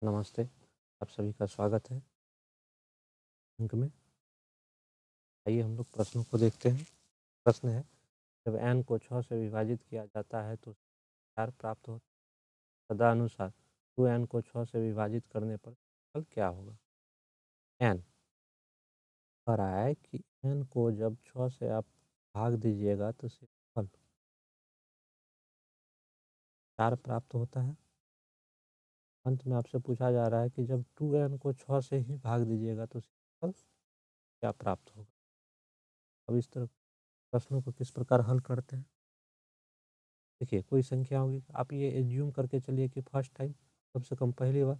नमस्ते, आप सभी का स्वागत है अंक में। आइए हम लोग प्रश्नों को देखते हैं। प्रश्न है, जब n को 6 से विभाजित किया जाता है तो 4 प्राप्त होता है। तदनुसार 2n को 6 से विभाजित करने पर फल क्या होगा? n कह रहा है कि n को जब 6 से आप भाग दीजिएगा तो फल 4 प्राप्त होता है। अंत में आपसे पूछा जा रहा है कि जब 2n को 6 से ही भाग दीजिएगा तो फल क्या प्राप्त होगा? अब इस तरह प्रश्नों को किस प्रकार हल करते हैं? देखिए, कोई संख्या होगी, आप ये एज्यूम करके चलिए कि फर्स्ट टाइम, कम से कम पहली बार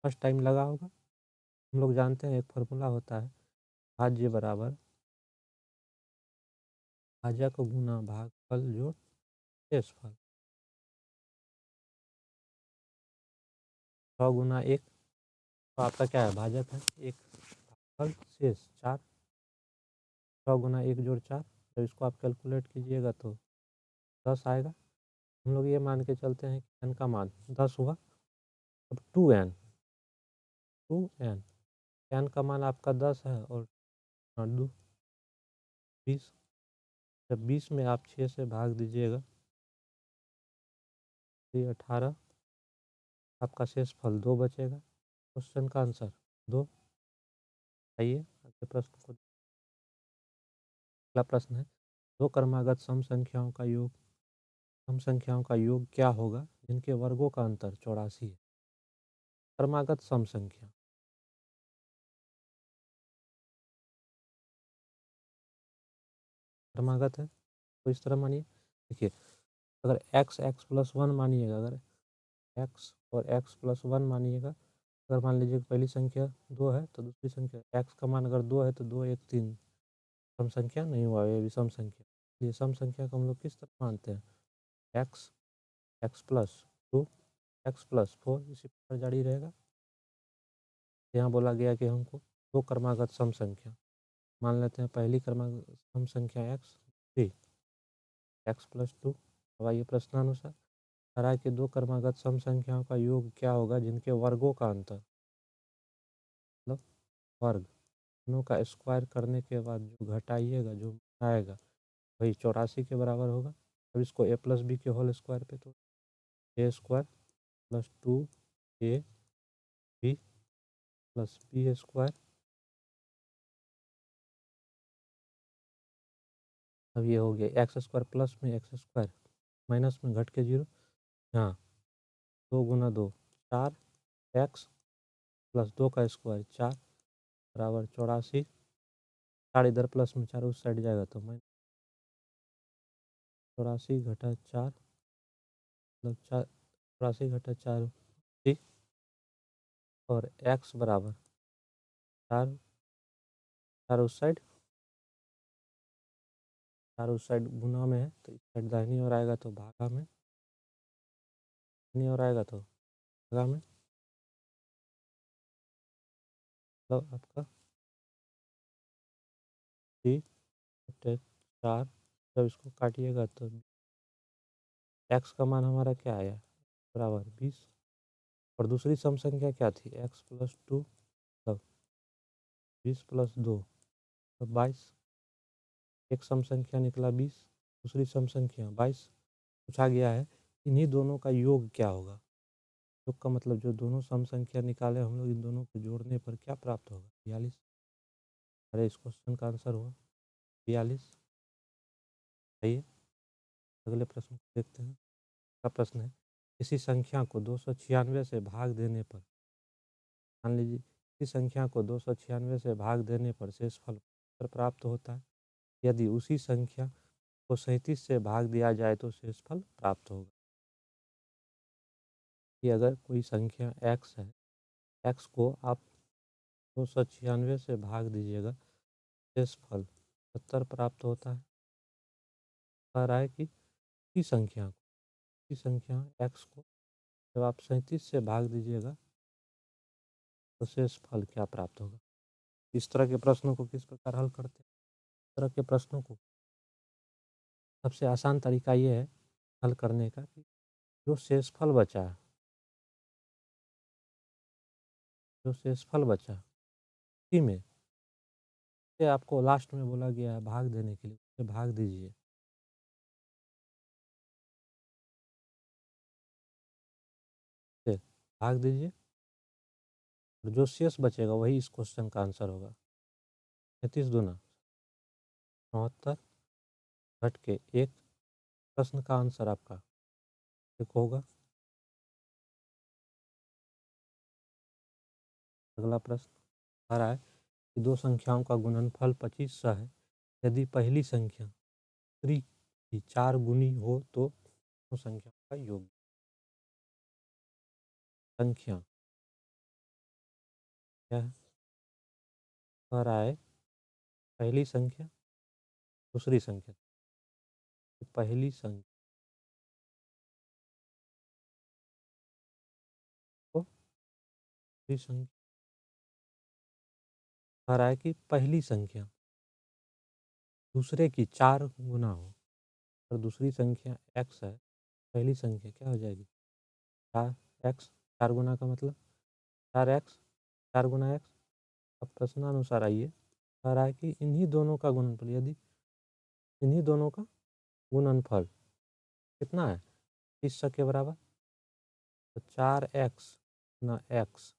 फर्स्ट टाइम लगा होगा। हम लोग जानते हैं एक फार्मूला होता है, भाज्य बराबर भाजक गुना भागफल जोड़ शेषफल। 6 गुना 1 तो आपका क्या है? भाजक है 1, भागफल शेष 4। 6 गुना 1 जोड़ 4, जब इसको आप कैलकुलेट कीजिएगा तो 10 आएगा। हम लोग ये मान के चलते हैं कि n का मान 10 हुआ। अब 2n n का मान आपका 10 है और 2 20। जब 20 में आप 6 से भाग दीजिएगा तो ये 18, आपका शेष फल 2 बचेगा। क्वेश्चन का आंसर 2। आइए अगले प्रश्न को। अगला प्रश्न है, दो क्रमागत सम संख्याओं का योग क्या होगा जिनके वर्गों का अंतर 84 है? क्रमागत सम संख्या क्रमागत है तो इस तरह मानिए। देखिए, अगर x प्लस 1 मानिएगा, अगर x और x प्लस 1 मानिएगा, अगर मान लीजिए पहली संख्या 2 है तो दूसरी संख्या x का मान अगर 2 है तो 2 1 3 सम संख्या नहीं हुआ, ये भी सम संख्या। ये सम संख्या को हम लोग किस तरह मानते हैं? x प्लस 2 x प्लस 4 इसी प्रकार जारी रहेगा। यहाँ बोला गया कि हमको दो क्रमागत सम संख्या मान लेते हैं। पहली क्रमागत सम संख्या x 3 x प्लस 2। अब आइए प्रश्नानुसार कह रहा है कि दो क्रमागत सम संख्याओं का योग क्या होगा जिनके वर्गों का अंतर, मतलब वर्ग, दोनों का स्क्वायर करने के बाद जो घटाइएगा, जो आएगा वही 84 के बराबर होगा। अब इसको a प्लस बी के होल स्क्वायर पे तो a square plus 2 a B plus B square. अब ये हो गया एक्स स्क्वायर प्लस में एक्स स्क्वायर माइनस में घट के 0। हाँ, 2 गुना 2 4 एक्स प्लस 2 का स्क्वायर 4 बराबर 84। 4 इधर प्लस में 4 उस साइड जाएगा तो माइनस 84 घटा 4 मतलब 4, 84 घटा 4 ठीक। और एक्स बराबर 4 4 उस साइड, 4 उस साइड गुना में है तो इस साइड दाहिनी ओर आएगा तो भागा में, दाहिनी ओर आएगा तो भागा में, तो आपका 3 बटे 4। जब इसको काटिएगा तो एक्स का मान हमारा क्या आया? बराबर 20। और दूसरी सम संख्या क्या थी? x प्लस 2 तब 20 प्लस 2 तब 22। एक सम संख्या निकला 20, दूसरी सम संख्या 22। पूछा गया है इन्हीं दोनों का योग क्या होगा। योग का मतलब जो दोनों सम संख्या निकाले हम लोग, इन दोनों को जोड़ने पर क्या प्राप्त होगा? 42। अरे इस क्वेश्चन का आंसर हुआ 42। आइए अगले प्रश्न को देखते हैं। अगला प्रश्न है, किसी संख्या को 296 से भाग देने पर, मान लीजिए किसी संख्या को 296 से भाग देने पर शेषफल प्राप्त होता है। यदि उसी संख्या को 37 से भाग दिया जाए तो शेषफल प्राप्त होगा। कि अगर कोई संख्या x है, x को आप 296 से भाग दीजिएगा, शेषफल 70 प्राप्त होता है। कह रहा है कि इसी संख्या x को जब आप 37 से भाग दीजिएगा तो शेषफल क्या प्राप्त होगा। इस तरह के प्रश्नों को किस प्रकार हल करते हैं? इस तरह के प्रश्नों को सबसे आसान तरीका ये है हल करने का कि जो शेषफल बचा है जो शेषफल बचा उसी में से आपको लास्ट में बोला गया है भाग देने के लिए, उसे भाग दीजिए। भाग दीजिए और जो शेष बचेगा वही इस क्वेश्चन का आंसर होगा। 33 दूना 74 घट के 1 प्रश्न का आंसर आपका एक होगा। अगला प्रश्न आ रहा है कि दो संख्याओं का गुणनफल 2500 है। यदि पहली संख्या दूसरी की 4 गुनी हो तो दोनों संख्याओं का योग। संख्या क्या है? आ रहा है पहली संख्या दूसरी संख्या, तो पहली संख्या को दूसरी संख्या आ रहा है कि पहली संख्या दूसरे की 4 गुना हो और दूसरी संख्या x है। पहली संख्या क्या हो जाएगी 4x। 4 गुना का मतलब 4x, 4 गुना x। अब प्रश्नानुसार आइए, कह रहा है कि इन्हीं दोनों का गुणनफल, यदि इन्हीं दोनों का गुणनफल कितना है 2500 के बराबर, तो 4x गुना x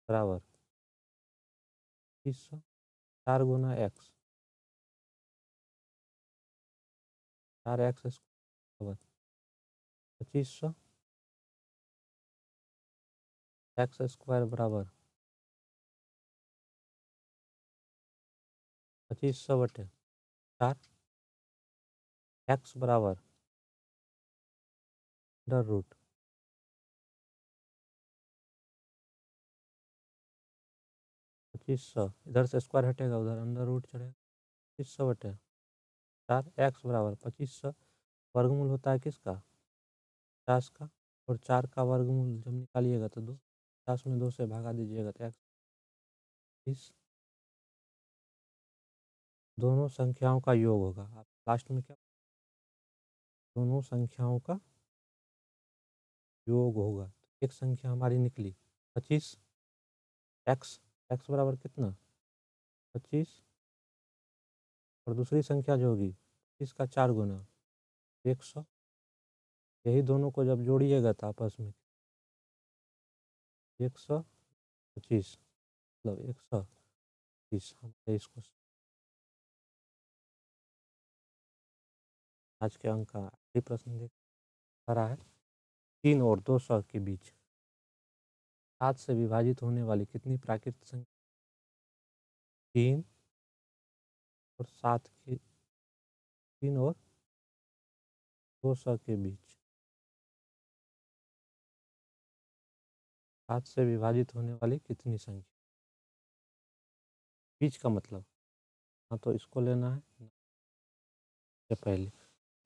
बराबर 2500। 4 गुना x 4x बराबर 2500, एक्स स्क्वायर बराबर 2500 बटे 4, एक्स बराबर अंडर रूट 2500, इधर से स्क्वायर हटेगा उधर अंडर रूट चढ़ेगा। 2500 बटे 4, एक्स बराबर 2500। वर्गमूल होता है किसका 50 का, और 4 का वर्गमूल जब निकालिएगा तो 2, 50 में 2 से भागा दीजिएगा तो एक्स। इस दोनों संख्याओं का योग होगा। आप लास्ट में क्या, दोनों संख्याओं का योग होगा। एक संख्या हमारी निकली 25, एक्स, एक्स बराबर कितना 25, और दूसरी संख्या जो होगी 25 का 4 गुना 100। यही दोनों को जब जोड़िएगा तो आपस में 125, मतलब 130। हमारे इसको आज के अंक का आखिरी प्रश्न देख रहा है 3 और 200 के बीच 7 से विभाजित होने वाली कितनी प्राकृतिक संख्या 3 और 7 के 3 और 200 के बीच 7 से विभाजित होने वाली कितनी संख्या। बीच का मतलब, हाँ तो इसको लेना है से पहले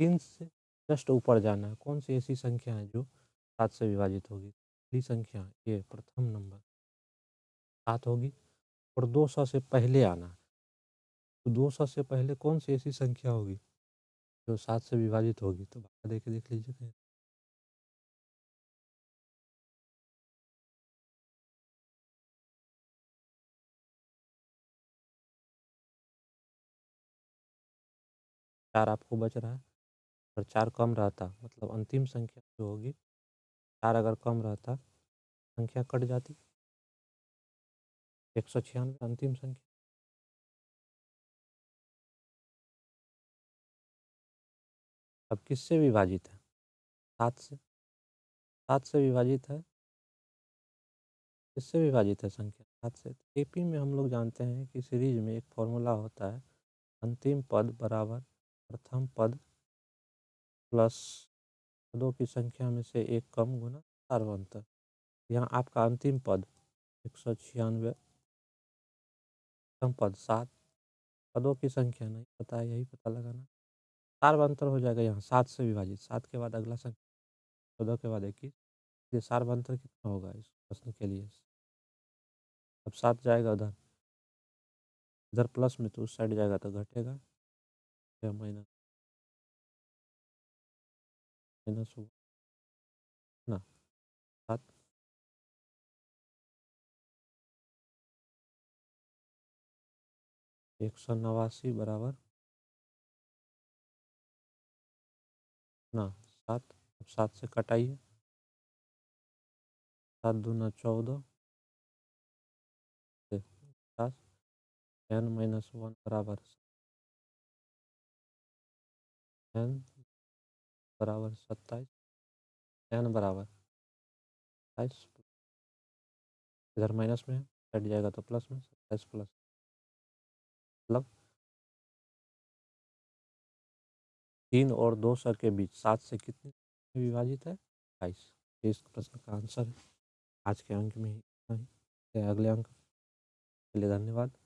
3 से जस्ट ऊपर जाना है। कौन सी ऐसी संख्या है जो 7 से विभाजित होगी। पहली संख्या ये प्रथम नंबर 7 होगी, और 200 से पहले आना है। तो 200 से पहले कौन सी ऐसी संख्या होगी जो 7 से विभाजित होगी, तो भागा दे के देख लीजिए कहीं। चार आपको बच रहा है, और 4 कम रहता मतलब अंतिम संख्या जो होगी 4 अगर कम रहता संख्या कट जाती 196 अंतिम संख्या। अब किससे विभाजित है 7 से, 7 से विभाजित है, किससे विभाजित है संख्या 7 से। एपी में हम लोग जानते हैं कि सीरीज में एक फॉर्मूला होता है अंतिम पद बराबर प्रथम पद प्लस पदों की संख्या में से एक कम गुना सार्वंतर। यहाँ आपका अंतिम पद 196, प्रथम पद 7, पदों की संख्या नहीं पता है, यही पता लगाना। सार्वंतर हो जाएगा यहाँ 7 से विभाजित, 7 के बाद अगला संख्या 14 के बाद 21। ये सार्वंतर कितना होगा इस प्रश्न के लिए। अब 7 जाएगा उधर, इधर प्लस में तो उस साइड जाएगा तो घटेगा, 6 माइनस माइनस होगा ना 7। 189 बराबर ना 7, 7 से कटाइए, 7 दूना 14, 50, n माइनस 1 बराबर n बराबर 27, n बराबर 27, इधर माइनस में है, हट जाएगा तो प्लस में, 27 प्लस मतलब 3 और 2 सौ के बीच 7 से कितने में विभाजित है? 22। इस प्रश्न का आंसर है। आज के अंक में ही इतना ही। अगले अंक के लिए धन्यवाद।